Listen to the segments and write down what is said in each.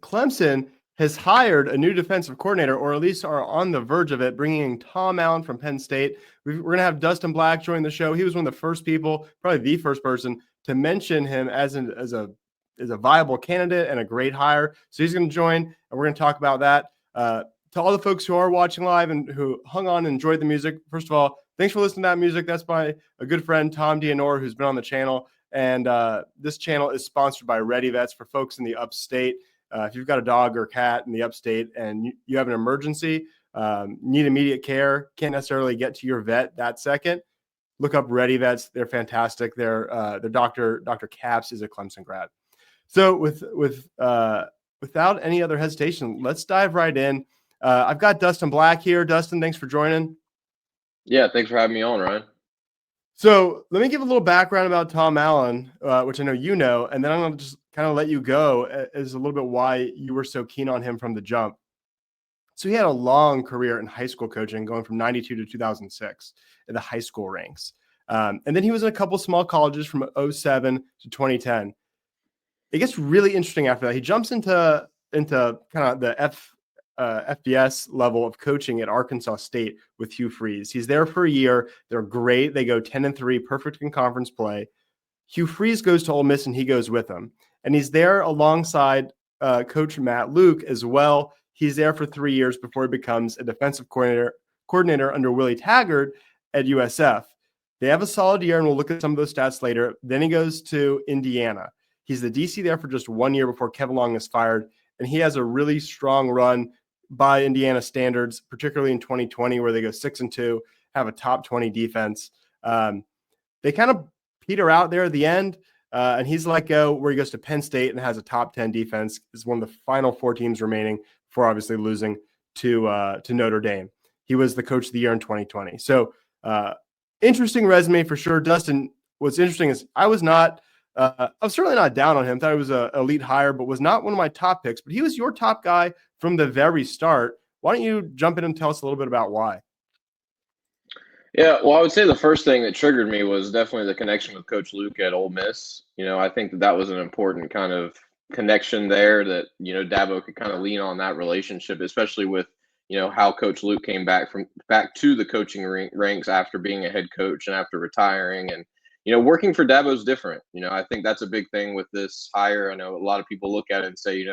Clemson has hired a new defensive coordinator, or at least are on the verge of it, bringing in Tom Allen from Penn State. We're going to have Dustin Black join the show. He was one of the first people, probably the first person, to mention him as a viable candidate and a great hire. So he's going to join, and we're going to talk about that. To all the folks who are watching live and who hung on and enjoyed the music, first of all, thanks for listening to that music. That's by a good friend, Tom Dianor, who's been on the channel. And this channel is sponsored by Ready Vets for folks in the upstate. If you've got a dog or cat in the upstate and you have an emergency, need immediate care, can't necessarily get to your vet that second, look up Ready Vets. They're fantastic. Their Dr. Capps is a Clemson grad. So without any other hesitation, let's dive right in. I've got Dustin Black here. Dustin, thanks for joining. Yeah, thanks for having me on, Ryan. So let me give a little background about Tom Allen, which I know you know, and then I'm going to just kind of let you go as a little bit why you were so keen on him from the jump. So he had a long career in high school coaching, going from 92 to 2006 in the high school ranks. And then he was in a couple small colleges from 07 to 2010. It gets really interesting after that. He jumps into kind of the FBS level of coaching at Arkansas State with Hugh Freeze. He's there for a year. They're great. They go 10-3, perfect in conference play. Hugh Freeze goes to Ole Miss and he goes with him. And he's there alongside Coach Matt Luke as well. He's there for 3 years before he becomes a defensive coordinator under Willie Taggart at USF. They have a solid year, and we'll look at some of those stats later. Then he goes to Indiana. He's the DC there for just 1 year before Kevin Long is fired, and he has a really strong run by Indiana standards, particularly in 2020, where they go 6-2, have a top 20 defense. They kind of peter out there at the end, and he's let go where he goes to Penn State and has a top 10 defense. Is one of the final 4 teams remaining before obviously losing to Notre Dame. He was the coach of the year in 2020. So interesting resume for sure. Dustin, what's interesting is I was certainly not down on him. Thought he was an elite hire, but was not one of my top picks. But he was your top guy from the very start. Why don't you jump in and tell us a little bit about why? Yeah, well, I would say the first thing that triggered me was definitely the connection with Coach Luke at Ole Miss. I think that was an important kind of connection there that, Dabo could kind of lean on that relationship, especially with, how Coach Luke came back to the coaching ranks after being a head coach and after retiring. And, working for Dabo is different. I think that's a big thing with this hire. I know a lot of people look at it and say,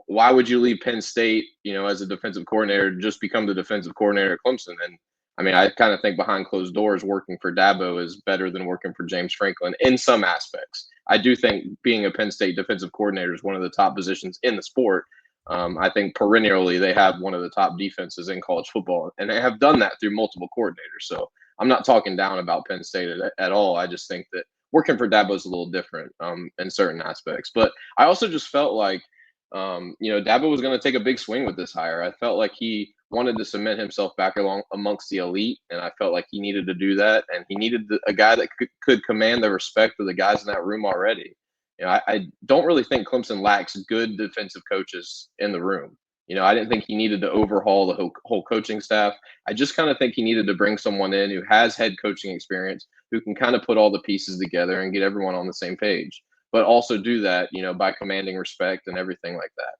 why would you leave Penn State, as a defensive coordinator, just become the defensive coordinator at Clemson? And I mean, I kind of think behind closed doors, working for Dabo is better than working for James Franklin in some aspects. I do think being a Penn State defensive coordinator is one of the top positions in the sport. I think perennially they have one of the top defenses in college football, and they have done that through multiple coordinators. So I'm not talking down about Penn State at all. I just think that working for Dabo is a little different in certain aspects. But I also just felt like, Dabo was going to take a big swing with this hire. I felt like he wanted to cement himself back along amongst the elite, and I felt like he needed to do that, and he needed a guy that could command the respect of the guys in that room already. I don't really think Clemson lacks good defensive coaches in the room. I didn't think he needed to overhaul the whole coaching staff. I just kind of think he needed to bring someone in who has head coaching experience, who can kind of put all the pieces together and get everyone on the same page, but also do that, by commanding respect and everything like that.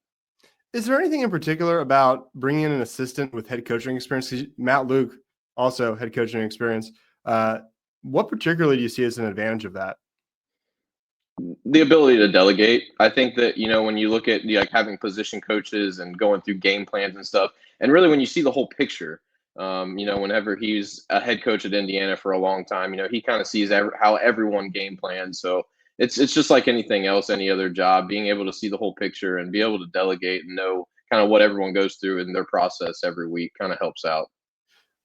Is there anything in particular about bringing in an assistant with head coaching experience? Matt Luke, also head coaching experience. What particularly do you see as an advantage of that? The ability to delegate. I think that, when you look at having position coaches and going through game plans and stuff, and really when you see the whole picture, whenever he's a head coach at Indiana for a long time, he kind of sees how everyone game plans. So it's just like anything else, any other job, being able to see the whole picture and be able to delegate and know kind of what everyone goes through in their process every week kind of helps out.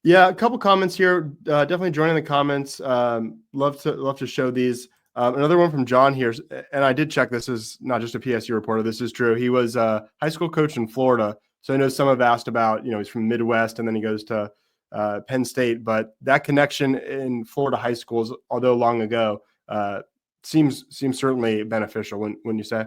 Yeah, a couple comments here. Definitely join in the comments. Love to show these. Another one from John here, and I did check. This is not just a PSU reporter. This is true. He was a high school coach in Florida, so I know some have asked about. He's from Midwest, and then he goes to Penn State. But that connection in Florida high schools, although long ago, seems certainly beneficial. When you say,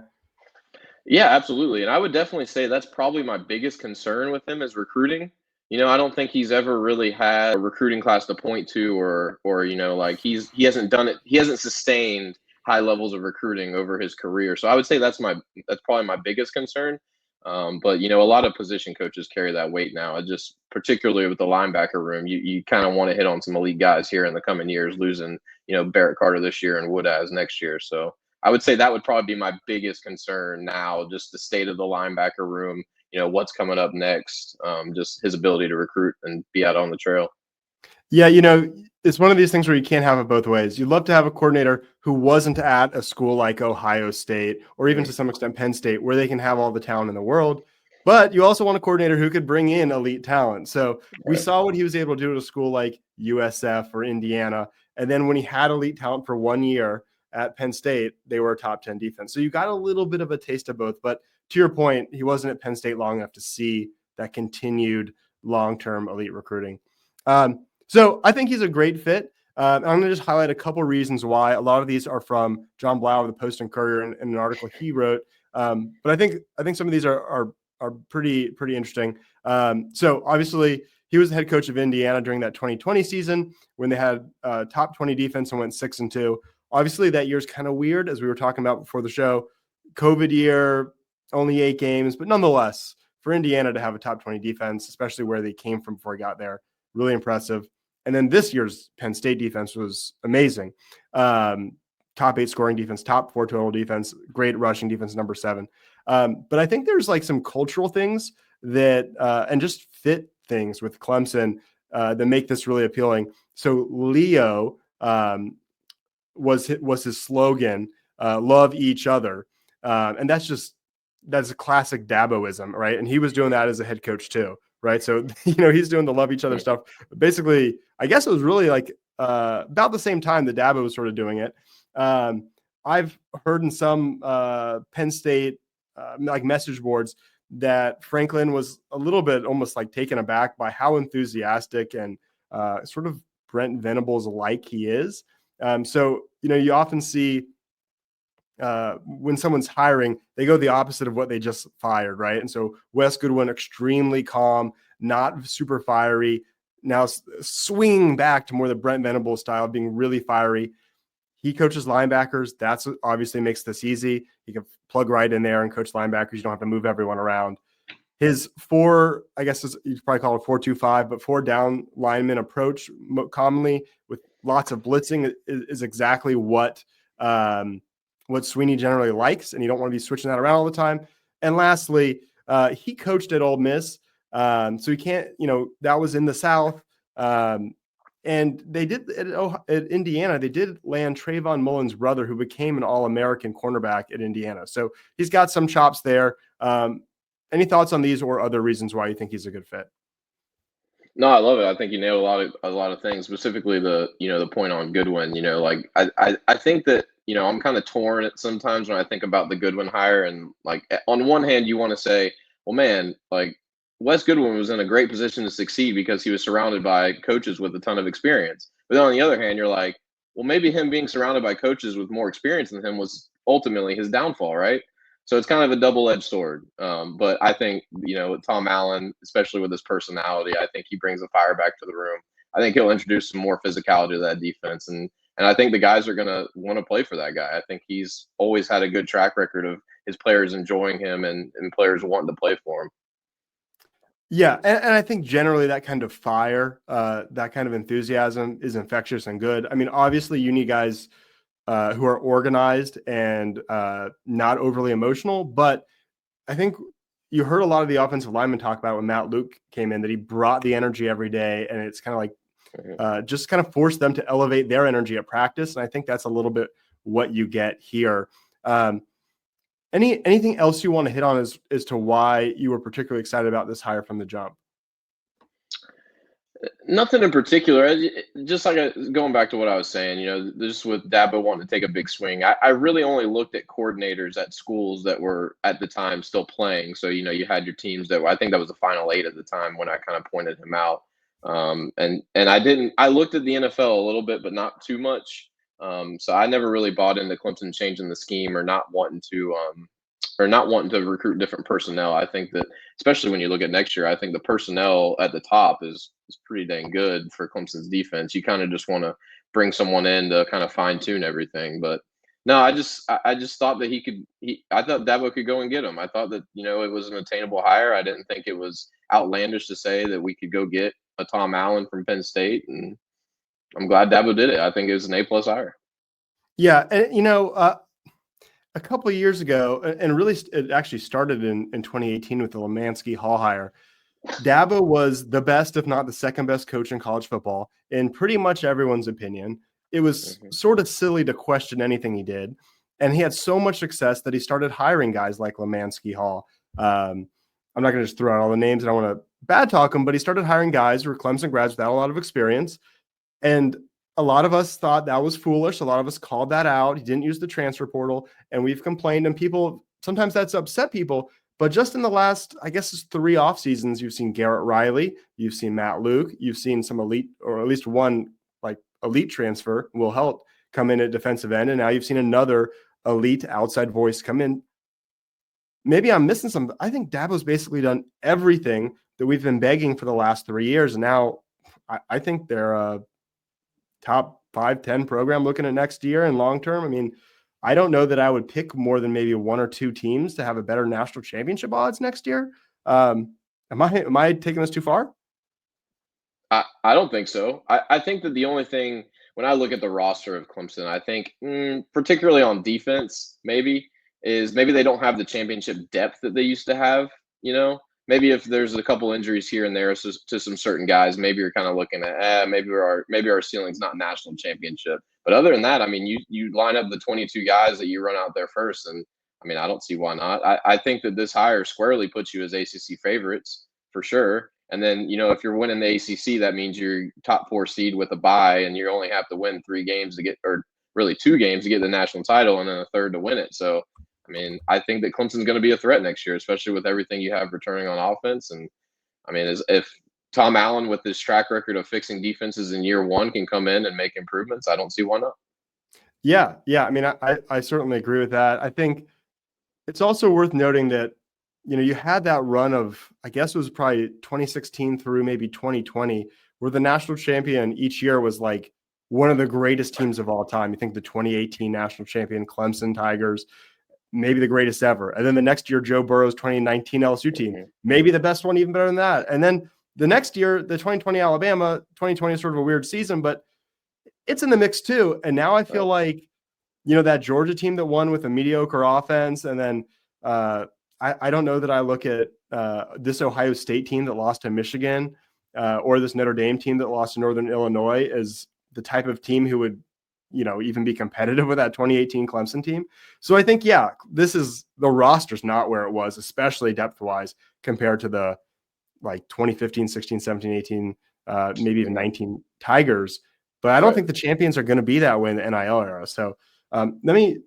yeah, absolutely, and I would definitely say that's probably my biggest concern with him is recruiting. I don't think he's ever really had a recruiting class to point to, or he hasn't done it. He hasn't sustained high levels of recruiting over his career. So I would say that's probably my biggest concern. But a lot of position coaches carry that weight now. It just particularly with the linebacker room, you kind of want to hit on some elite guys here in the coming years, losing Barrett Carter this year and Woodaz next year. So I would say that would probably be my biggest concern now, just the state of the linebacker room. What's coming up next, just his ability to recruit and be out on the trail. Yeah, it's one of these things where you can't have it both ways. You'd love to have a coordinator who wasn't at a school like Ohio State or even to some extent Penn State, where they can have all the talent in the world. But you also want a coordinator who could bring in elite talent. So we saw what he was able to do at a school like USF or Indiana. And then when he had elite talent for 1 year at Penn State, they were a top 10 defense. So you got a little bit of a taste of both. But to your point, he wasn't at Penn State long enough to see that continued long-term elite recruiting. So I think he's a great fit. I'm going to just highlight a couple reasons why. A lot of these are from John Blau of the Post and Courier in an article he wrote. But I think some of these are pretty interesting. So obviously he was the head coach of Indiana during that 2020 season when they had top 20 defense and went 6-2. Obviously that year's kind of weird, as we were talking about before the show. COVID year, only 8 games, but nonetheless, for Indiana to have a top 20 defense, especially where they came from before he got there, really impressive. And then this year's Penn State defense was amazing. Top 8 scoring defense, top 4 total defense, great rushing defense, number 7. But I think there's like some cultural things that and just fit things with Clemson that make this really appealing. So Leo was his slogan, love each other. And that's a classic Daboism, right? And he was doing that as a head coach too. Right. So, he's doing the love each other stuff. Basically, I guess it was really like about the same time that Dabo was sort of doing it. I've heard in some Penn State like message boards that Franklin was a little bit almost like taken aback by how enthusiastic and sort of Brent Venables like he is. So, you often see when someone's hiring, they go the opposite of what they just fired, right? And so Wes Goodwin, extremely calm, not super fiery, now swinging back to more the Brent Venables style, being really fiery. He coaches linebackers. That's what obviously makes this easy. He can plug right in there and coach linebackers. You don't have to move everyone around. His 4, I guess you probably call it 4-2-5, but 4 down lineman approach commonly with lots of blitzing is exactly what Sweeney generally likes, and you don't want to be switching that around all the time. And lastly, he coached at Ole Miss, so he can't, that was in the South. And they did at Indiana, they did land Trayvon Mullen's brother, who became an All-American cornerback at Indiana. So he's got some chops there. Any thoughts on these or other reasons why you think he's a good fit? No, I love it. I think you nailed a lot of things, specifically the point on Goodwin. I think that I'm kind of torn at sometimes when I think about the Goodwin hire, and like on one hand you want to say, well, man, like Wes Goodwin was in a great position to succeed because he was surrounded by coaches with a ton of experience. But then on the other hand, you're like, well, maybe him being surrounded by coaches with more experience than him was ultimately his downfall, right? So it's kind of a double-edged sword. But I think, Tom Allen, especially with his personality, I think he brings the fire back to the room. I think he'll introduce some more physicality to that defense. And I think the guys are going to want to play for that guy. I think he's always had a good track record of his players enjoying him and players wanting to play for him. Yeah, and I think generally that kind of fire, that kind of enthusiasm is infectious and good. I mean, obviously you need guys who are organized and not overly emotional. But I think you heard a lot of the offensive linemen talk about when Matt Luke came in, that he brought the energy every day, and it's kind of like just kind of forced them to elevate their energy at practice. And I think that's a little bit what you get here. Anything else you want to hit on as to why you were particularly excited about this hire from the jump? Nothing in particular. Just like going back to what I was saying, just with Dabo wanting to take a big swing, I really only looked at coordinators at schools that were at the time still playing. So, you had your teams I think that was the final 8 at the time when I kind of pointed him out. And I looked at the NFL a little bit, but not too much. So I never really bought into Clemson changing the scheme or not wanting to recruit different personnel. I think that, especially when you look at next year, I think the personnel at the top is pretty dang good for Clemson's defense. You kind of just want to bring someone in to kind of fine tune everything. But No, I just thought that I thought Dabo could go and get him. I thought that, it was an attainable hire. I didn't think it was outlandish to say that we could go get a Tom Allen from Penn State, and I'm glad Dabo did it. I think it was an A+ hire. Yeah, and a couple of years ago, and really it actually started in 2018 with the Lemansky Hall hire. Dabo was the best, if not the second best coach in college football, in pretty much everyone's opinion. It was sort of silly to question anything he did. And he had so much success that he started hiring guys like Lemansky Hall. I'm not going to just throw out all the names. I don't want to bad talk him, but he started hiring guys who were Clemson grads without a lot of experience. And a lot of us thought that was foolish. A lot of us called that out. He didn't use the transfer portal, and we've complained. And people, sometimes that's upset people. But just in the last, I guess it's 3 off seasons, you've seen Garrett Riley, you've seen Matt Luke, you've seen some elite, or at least one like elite transfer, Will Helt, come in at defensive end, and now you've seen another elite outside voice come in. Maybe I'm missing something. I think Dabo's basically done everything that we've been begging for the last 3 years, and now I think they're a top 5-10 program looking at next year and long term. I mean, I don't know that I would pick more than maybe 1 or 2 teams to have a better national championship odds next year. Am I taking this too far? I don't think so. I think that the only thing, when I look at the roster of Clemson, I think particularly on defense, maybe they don't have the championship depth that they used to have. Maybe if there's a couple injuries here and there to some certain guys, maybe you're kind of looking at maybe our ceiling's not national championship. But other than that, I mean, you line up the 22 guys that you run out there first, and I mean, I don't see why not. I think that this hire squarely puts you as ACC favorites for sure. And then, if you're winning the ACC, that means you're top 4 seed with a bye, and you only have to win 3 games to get, or really 2 games to get the national title, and then a third to win it. So, I mean, I think that Clemson's going to be a threat next year, especially with everything you have returning on offense. And I mean, if Tom Allen, with his track record of fixing defenses in year 1, can come in and make improvements, I don't see why not. Yeah. I mean, I certainly agree with that. I think it's also worth noting that, you had that run of, I guess it was probably 2016 through maybe 2020, where the national champion each year was like one of the greatest teams of all time. You think the 2018 national champion Clemson Tigers, maybe the greatest ever. And then the next year, Joe Burrow's 2019 LSU team, maybe the best one, even better than that. And then the next year, the 2020 Alabama, 2020 is sort of a weird season, but it's in the mix too. And now I feel like, that Georgia team that won with a mediocre offense. And then I don't know that I look at this Ohio State team that lost to Michigan or this Notre Dame team that lost to Northern Illinois as the type of team who would, even be competitive with that 2018 Clemson team. So I think, the roster's not where it was, especially depth-wise, compared to the like 2015, 16, 17, 18, maybe even 19 Tigers. But I don't think the champions are going to be that way in the NIL era. So let me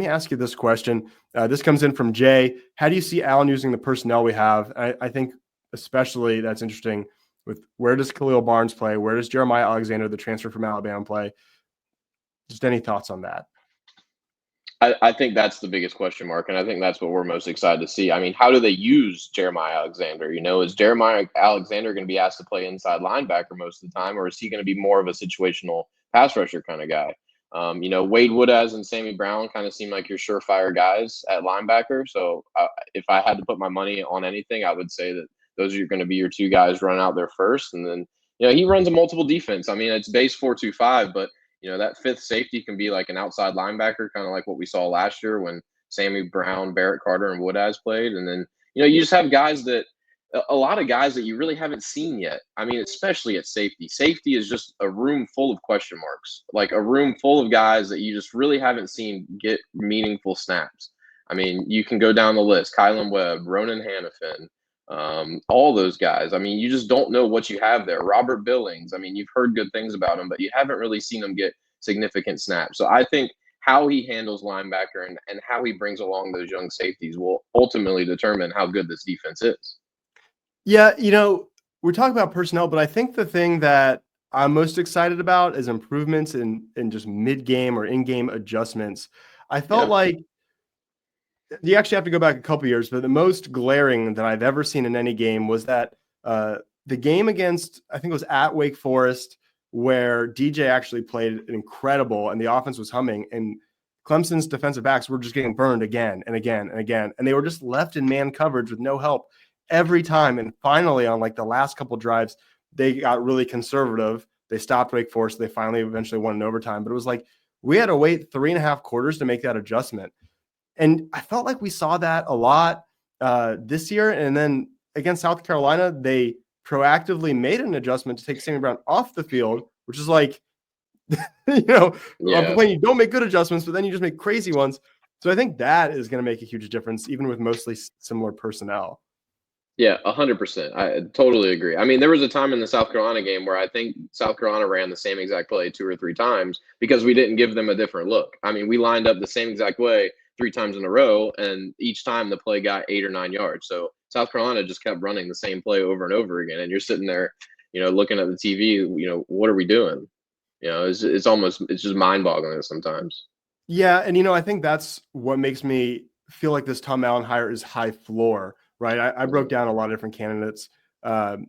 ask you this question. This comes in from Jay. How do you see Allen using the personnel we have? I think especially that's interesting with where does Khalil Barnes play? Where does Jeremiah Alexander, the transfer from Alabama, play? Just any thoughts on that? I think that's the biggest question mark, and I think that's what we're most excited to see. I mean, how do they use Jeremiah Alexander? Is Jeremiah Alexander going to be asked to play inside linebacker most of the time, or is he going to be more of a situational pass rusher kind of guy? Wade Woodaz and Sammy Brown kind of seem like your surefire guys at linebacker. So if I had to put my money on anything, I would say that those are going to be your 2 guys run out there first. And then, he runs a multiple defense. I mean, it's base 4-2-5, but that 5th safety can be like an outside linebacker, kind of like what we saw last year when Sammy Brown, Barrett Carter, and Woodaz played. And then, you just have a lot of guys that you really haven't seen yet. I mean, especially at safety. Safety is just a room full of question marks, like a room full of guys that you just really haven't seen get meaningful snaps. I mean, you can go down the list: Kylan Webb, Ronan Hannafin, all those guys. I mean, you just don't know what you have there. Robert Billings. I mean, you've heard good things about him, but you haven't really seen him get significant snaps. So I think how he handles linebacker and how he brings along those young safeties will ultimately determine how good this defense is. Yeah, we're talking about personnel, but I think the thing that I'm most excited about is improvements in just mid-game or in-game adjustments. I felt like you actually have to go back a couple years, but the most glaring that I've ever seen in any game was that the game against, I think it was at Wake Forest, where DJ actually played incredible and the offense was humming, and Clemson's defensive backs were just getting burned again and again and again. And they were just left in man coverage with no help every time. And finally, on like the last couple drives, they got really conservative. They stopped Wake Forest. They finally eventually won in overtime. But it was like we had to wait 3.5 quarters to make that adjustment. And I felt like we saw that a lot this year. And then against South Carolina, they proactively made an adjustment to take Sammy Brown off the field, which is like, I'm complaining you don't make good adjustments, but then you just make crazy ones. So I think that is going to make a huge difference, even with mostly similar personnel. Yeah, 100%. I totally agree. I mean, there was a time in the South Carolina game where I think South Carolina ran the same exact play 2 or 3 times because we didn't give them a different look. I mean, we lined up the same exact way 3 times in a row, and each time the play got 8 or 9 yards. So South Carolina just kept running the same play over and over again, and you're sitting there, looking at the TV. What are we doing? It's just mind-boggling sometimes. Yeah, and I think that's what makes me feel like this Tom Allen hire is high floor. Right. I broke down a lot of different candidates, and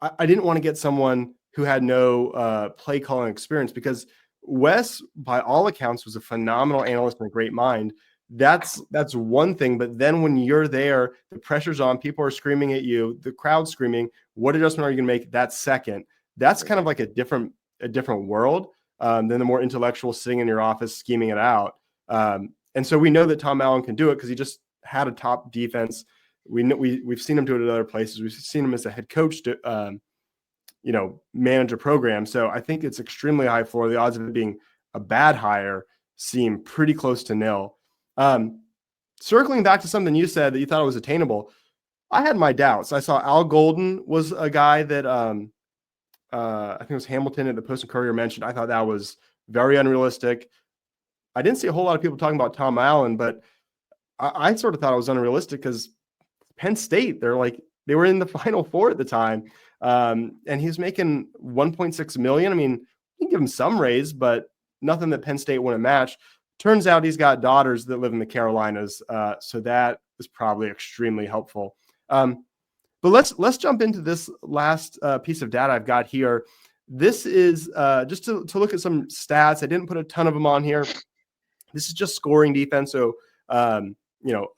I didn't want to get someone who had no play calling experience, because Wes, by all accounts, was a phenomenal analyst and a great mind. That's one thing. But then when you're there, the pressure's on, people are screaming at you, the crowd's screaming. What adjustment are you going to make that second? That's kind of like a different world than the more intellectual sitting in your office scheming it out. And so we know that Tom Allen can do it because he just had a top defense. We've seen him do it at other places. We've seen him as a head coach to, manage a program. So I think it's extremely high floor. The odds of it being a bad hire seem pretty close to nil. Circling back to something you said that you thought it was attainable, I had my doubts. I saw Al Golden was a guy that I think it was Hamilton at the Post and Courier mentioned. I thought that was very unrealistic. I didn't see a whole lot of people talking about Tom Allen, but I sort of thought it was unrealistic because Penn State, they were in the Final Four at the time, and he was making $1.6 million. I mean, you can give him some raise, but nothing that Penn State wouldn't match. Turns out he's got daughters that live in the Carolinas, so that is probably extremely helpful. But let's jump into this last piece of data I've got here. This is just to look at some stats. I didn't put a ton of them on here. This is just scoring defense, so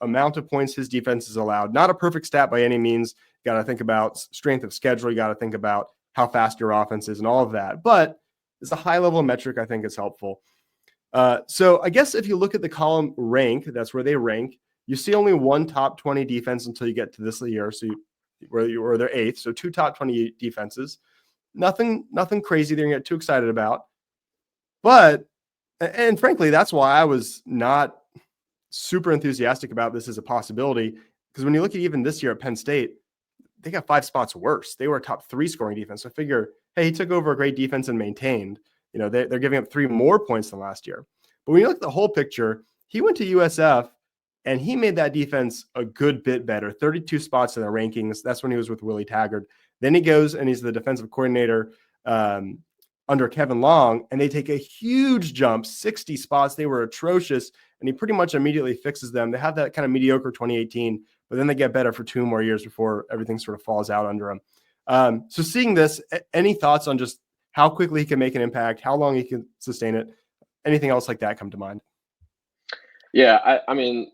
amount of points his defense is allowed. Not a perfect stat by any means. You got to think about strength of schedule. You got to think about how fast your offense is and all of that. But it's a high-level metric I think is helpful. So I guess if you look at the column rank, that's where they rank. You see only one top 20 defense until you get to this year. So where they're 8th. So 2 top 20 defenses. Nothing crazy they're going to get too excited about. But, and frankly, that's why I was not super enthusiastic about this as a possibility, because when you look at even this year at Penn State, they got 5 spots worse. They were a top 3 scoring defense. So figure, hey, he took over a great defense and maintained. They're giving up 3 more points than last year. But when you look at the whole picture, he went to USF and he made that defense a good bit better. 32 spots in the rankings. That's when he was with Willie Taggart. Then he goes and he's the defensive coordinator under Kevin Long, and they take a huge jump, 60 spots. They were atrocious, and he pretty much immediately fixes them. They have that kind of mediocre 2018, but then they get better for 2 more years before everything sort of falls out under him. So seeing this, any thoughts on just how quickly he can make an impact, how long he can sustain it, anything else like that come to mind? Yeah, I mean,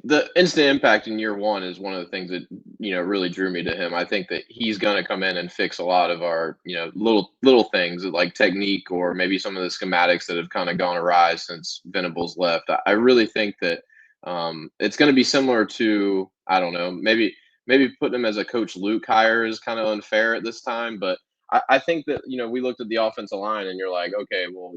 the instant impact in year one is one of the things that really drew me to him. I think that he's going to come in and fix a lot of our little things like technique or maybe some of the schematics that have kind of gone awry since Venables left. I really think that it's going to be similar to, I don't know, maybe putting him as a Coach Luke hire is kind of unfair at this time, but I think that we looked at the offensive line and you're like, okay, well,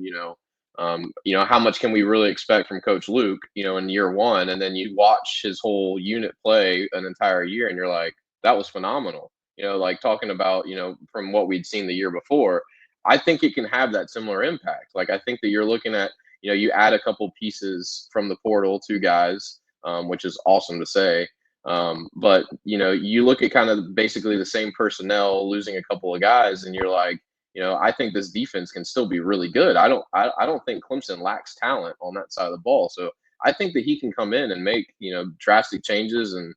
how much can we really expect from Coach Luke, in year one? And then you watch his whole unit play an entire year and you're like, that was phenomenal. Like talking about, from what we'd seen the year before, I think it can have that similar impact. Like, I think that you're looking at, you add a couple pieces from the portal, 2 guys, which is awesome to say. But, you look at kind of basically the same personnel, losing a couple of guys, and you're like, I think this defense can still be really good. I don't think Clemson lacks talent on that side of the ball. So I think that he can come in and make, drastic changes. And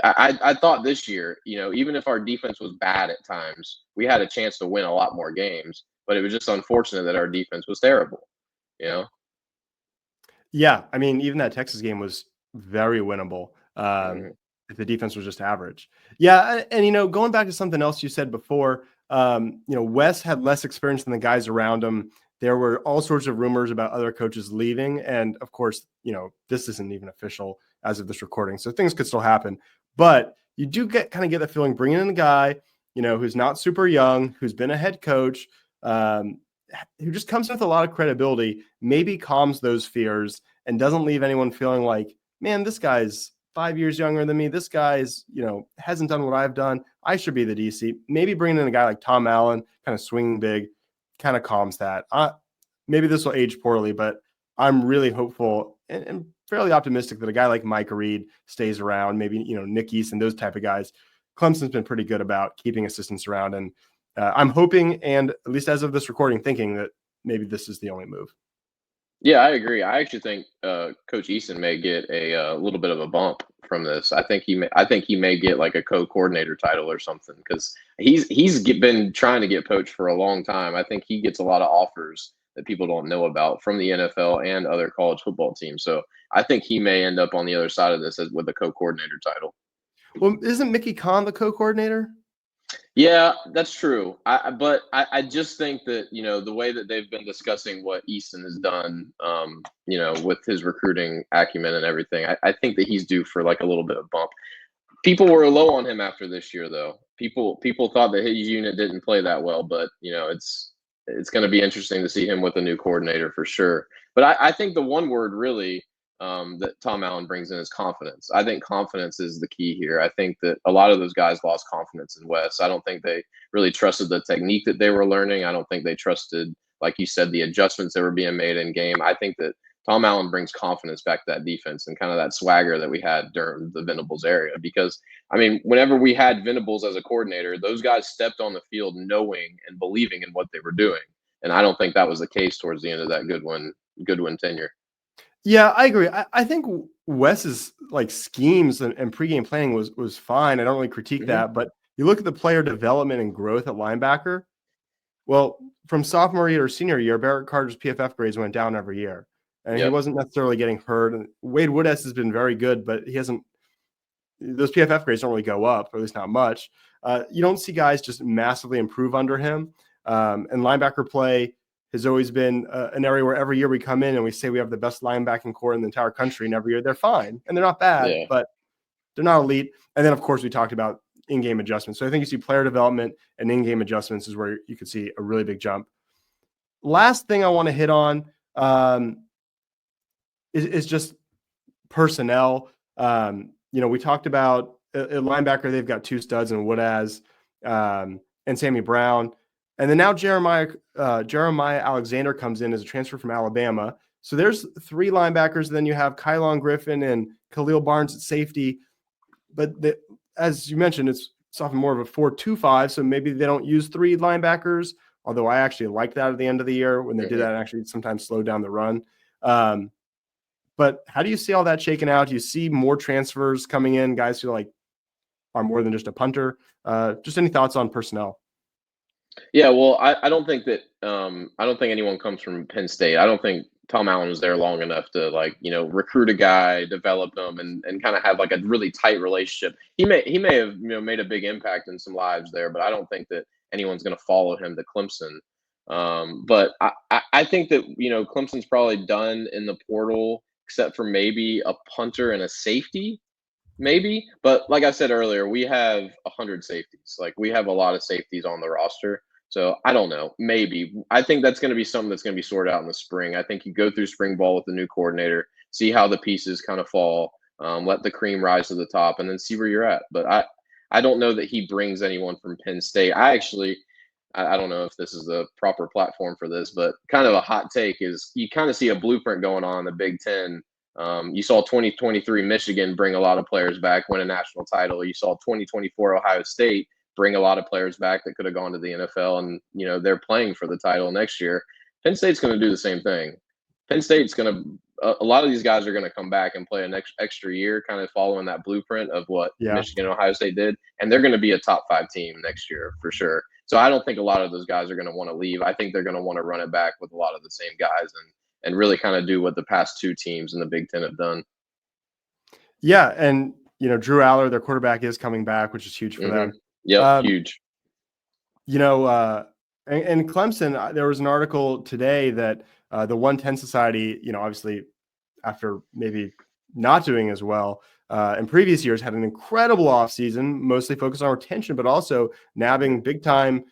I thought this year, even if our defense was bad at times, we had a chance to win a lot more games, but it was just unfortunate that our defense was terrible. You know. Yeah, I mean, even that Texas game was very winnable. Mhm. If the defense was just average. Yeah, and going back to something else you said before, Wes had less experience than the guys around him. There were all sorts of rumors about other coaches leaving, and of course, this isn't even official as of this recording, so things could still happen. But you do get the feeling bringing in a guy, who's not super young, who's been a head coach, who just comes with a lot of credibility, maybe calms those fears and doesn't leave anyone feeling like, man, this guy's 5 years younger than me. This guy's, hasn't done what I've done. I should be the DC. Maybe bringing in a guy like Tom Allen, kind of swinging big, kind of calms that. Maybe this will age poorly, but I'm really hopeful and fairly optimistic that a guy like Mike Reed stays around. Maybe, Nick East and those type of guys. Clemson's been pretty good about keeping assistants around, and I'm hoping, and at least as of this recording, thinking that maybe this is the only move. Yeah, I agree. I actually think Coach Easton may get a little bit of a bump from this. I think he may get like a co-coordinator title or something, because been trying to get poached for a long time. I think he gets a lot of offers that people don't know about from the NFL and other college football teams. So I think he may end up on the other side of this with a co-coordinator title. Well, isn't Mickey Kahn the co-coordinator? Yeah, that's true. But I just think that, the way that they've been discussing what Easton has done, with his recruiting acumen and everything, I think that he's due for like a little bit of bump. People were low on him after this year, though. People thought that his unit didn't play that well, but it's going to be interesting to see him with a new coordinator for sure. But I think the one word really that Tom Allen brings in is confidence. I think confidence is the key here. I think that a lot of those guys lost confidence in Wes. I don't think they really trusted the technique that they were learning. I don't think they trusted, like you said, the adjustments that were being made in game. I think that Tom Allen brings confidence back to that defense and kind of that swagger that we had during the Venables area. Because, I mean, whenever we had Venables as a coordinator, those guys stepped on the field knowing and believing in what they were doing. And I don't think that was the case towards the end of that Goodwin tenure. Yeah, I agree. I think Wes's schemes and pregame planning was fine. I don't really critique that, but you look at the player development and growth at linebacker. Well, from sophomore year or senior year, Barrett Carter's PFF grades went down every year, and he wasn't necessarily getting hurt. And Wade Woodess has been very good, but he hasn't. Those PFF grades don't really go up, or at least not much. You don't see guys just massively improve under him. And linebacker play has always been an area where every year we come in and we say we have the best linebacking core in the entire country, and every year they're fine. And they're not bad, but they're not elite. And then, of course, we talked about in-game adjustments. So I think you see player development and in-game adjustments is where you could see a really big jump. Last thing I want to hit on is just personnel. We talked about a linebacker. They've got two studs in Woodaz and Sammy Brown. And then now Jeremiah Alexander comes in as a transfer from Alabama. So there's three linebackers. Then you have Kylon Griffin and Khalil Barnes at safety. But as you mentioned, it's often more of a 4-2-5. So maybe they don't use three linebackers, although I actually liked that at the end of the year when they did that and actually sometimes slowed down the run. But how do you see all that shaken out? Do you see more transfers coming in, guys who are more than just a punter? Just any thoughts on personnel? Yeah, well, I don't think that I don't think anyone comes from Penn State. I don't think Tom Allen was there long enough to recruit a guy, develop them, and kind of have like a really tight relationship. He may have made a big impact in some lives there, but I don't think that anyone's going to follow him to Clemson. But I think that Clemson's probably done in the portal, except for maybe a punter and a safety. Maybe, but like I said earlier, we have 100 safeties. Like, we have a lot of safeties on the roster. So I don't know. Maybe. I think that's going to be something that's going to be sorted out in the spring. I think you go through spring ball with the new coordinator, see how the pieces kind of fall, let the cream rise to the top, and then see where you're at. But I don't know that he brings anyone from Penn State. I don't know if this is the proper platform for this, but kind of a hot take is you kind of see a blueprint going on in the Big Ten. You saw 2023 Michigan bring a lot of players back, win a national title. You saw 2024 Ohio State bring a lot of players back that could have gone to the NFL, and they're playing for the title next year. Penn State's going to do the same thing. Penn State's going to a lot of these guys are going to come back and play an extra year, kind of following that blueprint of what Michigan and Ohio State did, and they're going to be a top 5 team next year for sure. So I don't think a lot of those guys are going to want to leave. I think they're going to want to run it back with a lot of the same guys and really kind of do what the past two teams in the Big Ten have done. Yeah, and Drew Aller, their quarterback, is coming back, which is huge for them. Yep, huge. And Clemson, there was an article today that the 110 Society, obviously after maybe not doing as well in previous years, had an incredible offseason, mostly focused on retention, but also nabbing big-time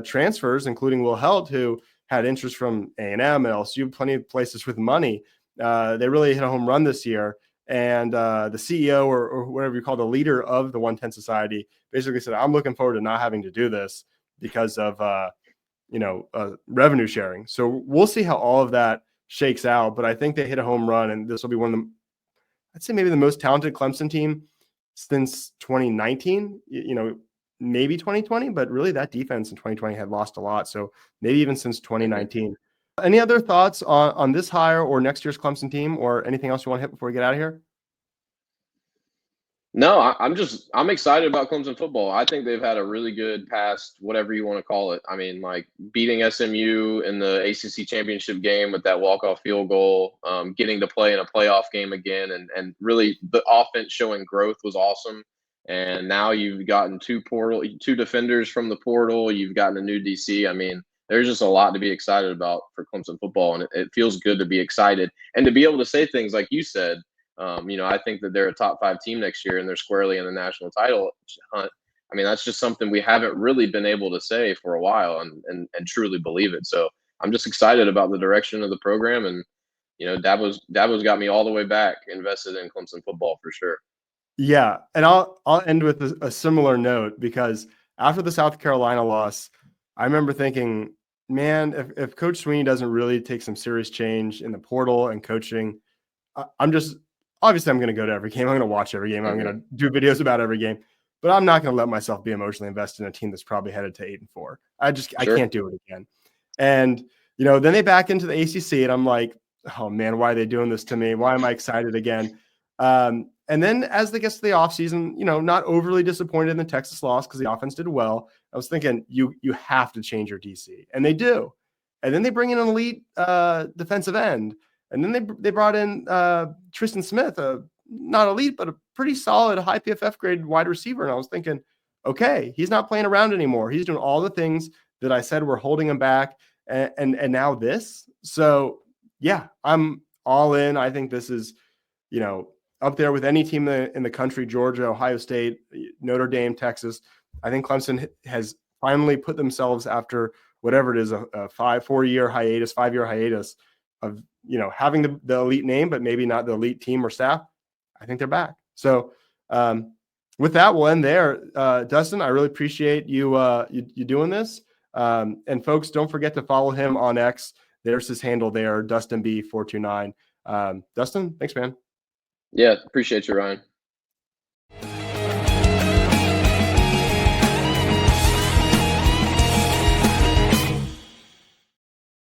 transfers, including Will Helt, who had interest from A&M and LSU, plenty of places with money. They really hit a home run this year. And the CEO or whatever you call the leader of the 110 Society basically said, I'm looking forward to not having to do this because of, revenue sharing. So we'll see how all of that shakes out. But I think they hit a home run, and this will be one of the, I'd say maybe the most talented Clemson team since 2019, maybe 2020, but really that defense in 2020 had lost a lot. So maybe even since 2019. Any other thoughts on this hire or next year's Clemson team, or anything else you want to hit before we get out of here? No, I'm excited about Clemson football. I think they've had a really good past, whatever you want to call it. I mean, like beating SMU in the ACC championship game with that walk-off field goal, getting to play in a playoff game again, and really the offense showing growth was awesome. And now you've gotten two defenders from the portal. You've gotten a new DC. I mean, there's just a lot to be excited about for Clemson football, and it feels good to be excited and to be able to say things like you said. I think that they're a top 5 team next year and they're squarely in the national title hunt. I mean, that's just something we haven't really been able to say for a while and truly believe it. So I'm just excited about the direction of the program. And, Dabo's got me all the way back invested in Clemson football for sure. Yeah. And I'll end with a similar note, because after the South Carolina loss, I remember thinking, man, if Coach Sweeney doesn't really take some serious change in the portal and coaching, obviously I'm going to go to every game. I'm going to watch every game. I'm going to do videos about every game, but I'm not going to let myself be emotionally invested in a team that's probably headed to 8-4. I can't do it again. And, then they back into the ACC and I'm like, oh man, why are they doing this to me? Why am I excited again? And then as they get to the offseason, not overly disappointed in the Texas loss because the offense did well. I was thinking you have to change your DC, and they do. And then they bring in an elite defensive end. And then they brought in Tristan Smith, not elite, but a pretty solid high PFF grade wide receiver. And I was thinking, okay, he's not playing around anymore. He's doing all the things that I said were holding him back. And now this. So, yeah, I'm all in. I think this is, up there with any team in the country, Georgia, Ohio State, Notre Dame, Texas. I think Clemson has finally put themselves, after whatever it is, a 5-year hiatus of, having the elite name, but maybe not the elite team or staff. I think they're back. So with that, we'll end there. Dustin, I really appreciate you doing this. And folks, don't forget to follow him on X. There's his handle there, DustinB429. Dustin, thanks, man. Yeah, appreciate you, Ryan.